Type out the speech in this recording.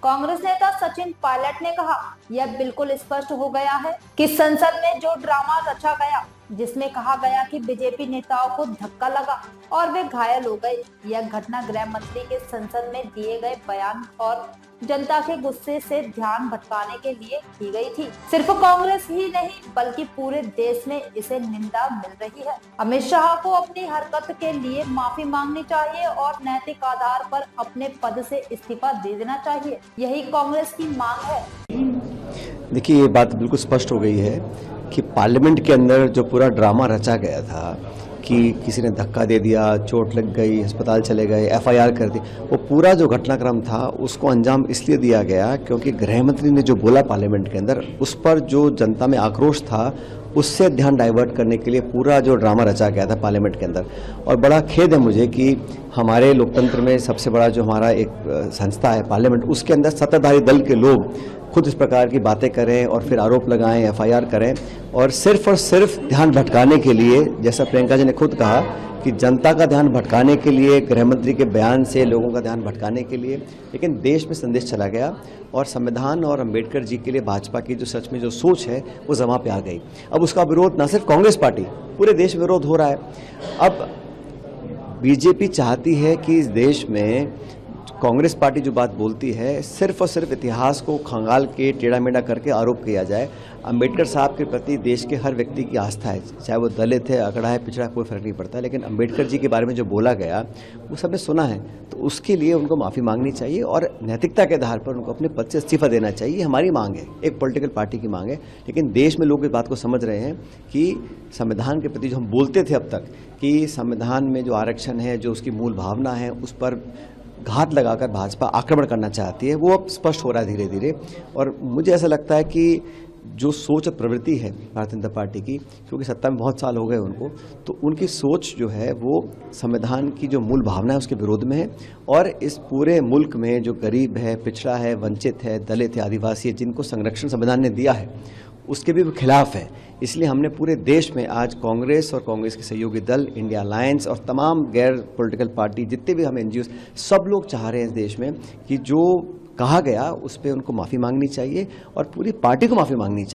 कांग्रेस नेता सचिन पायलट ने कहा, यह बिल्कुल स्पष्ट हो गया है कि संसद में जो ड्रामा रचा गया, जिसमें कहा गया कि बीजेपी नेताओं को धक्का लगा और वे घायल हो गए, यह घटना गृह मंत्री के संसद में दिए गए बयान और जनता के गुस्से से ध्यान भटकाने के लिए की गई थी। सिर्फ कांग्रेस ही नहीं बल्कि पूरे देश में इसे निंदा मिल रही है। अमित शाह को अपनी हरकत के लिए माफी मांगनी चाहिए और नैतिक आधार पर अपने पद से इस्तीफा दे देना चाहिए। यही कांग्रेस की मांग है। देखिए, ये बात बिल्कुल स्पष्ट हो गई है कि पार्लियामेंट के अंदर जो पूरा ड्रामा रचा गया था कि किसी ने धक्का दे दिया, चोट लग गई, अस्पताल चले गए, एफआईआर कर दी, वो पूरा जो घटनाक्रम था उसको अंजाम इसलिए दिया गया क्योंकि गृह मंत्री ने जो बोला पार्लियामेंट के अंदर, उस पर जो जनता में आक्रोश था उससे ध्यान डाइवर्ट करने के लिए पूरा जो ड्रामा रचा गया था पार्लियामेंट के अंदर। और बड़ा खेद है मुझे कि हमारे लोकतंत्र में सबसे बड़ा जो हमारा एक संस्था है पार्लियामेंट, उसके अंदर सत्ताधारी दल के लोग खुद इस प्रकार की बातें करें और फिर आरोप लगाएं, एफआईआर करें और सिर्फ ध्यान भटकाने के लिए, जैसा प्रियंका जी ने खुद कहा कि जनता का ध्यान भटकाने के लिए, गृह मंत्री के बयान से लोगों का ध्यान भटकाने के लिए, लेकिन देश में संदेश चला गया और संविधान और अंबेडकर जी के लिए भाजपा की जो सच में जो सोच है वो जमा पे आ गई। अब उसका विरोध न सिर्फ कांग्रेस पार्टी, पूरे देश में विरोध हो रहा है। अब बीजेपी चाहती है कि इस देश में कांग्रेस पार्टी जो बात बोलती है सिर्फ और सिर्फ इतिहास को खंगाल के टेढ़ा मेढ़ा करके आरोप किया जाए। अंबेडकर साहब के प्रति देश के हर व्यक्ति की आस्था है, चाहे वो दलित है, अगड़ा है, पिछड़ा, कोई फर्क नहीं पड़ता, लेकिन अंबेडकर जी के बारे में जो बोला गया वो सबने सुना है, तो उसके लिए उनको माफ़ी मांगनी चाहिए और नैतिकता के आधार पर उनको अपने पद से इस्तीफा देना चाहिए। हमारी मांग है, एक पॉलिटिकल पार्टी की मांग है, लेकिन देश में लोग इस बात को समझ रहे हैं कि संविधान के प्रति जो हम बोलते थे अब तक कि संविधान में जो आरक्षण है, जो उसकी मूल भावना है, उस पर घात लगाकर भाजपा आक्रमण करना चाहती है, वो अब स्पष्ट हो रहा है धीरे धीरे। और मुझे ऐसा लगता है कि जो सोच और प्रवृत्ति है भारतीय जनता पार्टी की, क्योंकि सत्ता में बहुत साल हो गए उनको, तो उनकी सोच जो है वो संविधान की जो मूल भावना है उसके विरोध में है और इस पूरे मुल्क में जो गरीब है, पिछड़ा है, वंचित है, दलित है, आदिवासी है, जिनको संरक्षण संविधान ने दिया है, उसके भी खिलाफ है। इसलिए हमने पूरे देश में आज कांग्रेस और कांग्रेस के सहयोगी दल, इंडिया अलायंस और तमाम गैर पॉलिटिकल पार्टी, जितने भी हम एनजीओ, सब लोग चाह रहे हैं इस देश में कि जो कहा गया उस पर उनको माफ़ी मांगनी चाहिए और पूरी पार्टी को माफ़ी मांगनी चाहिए।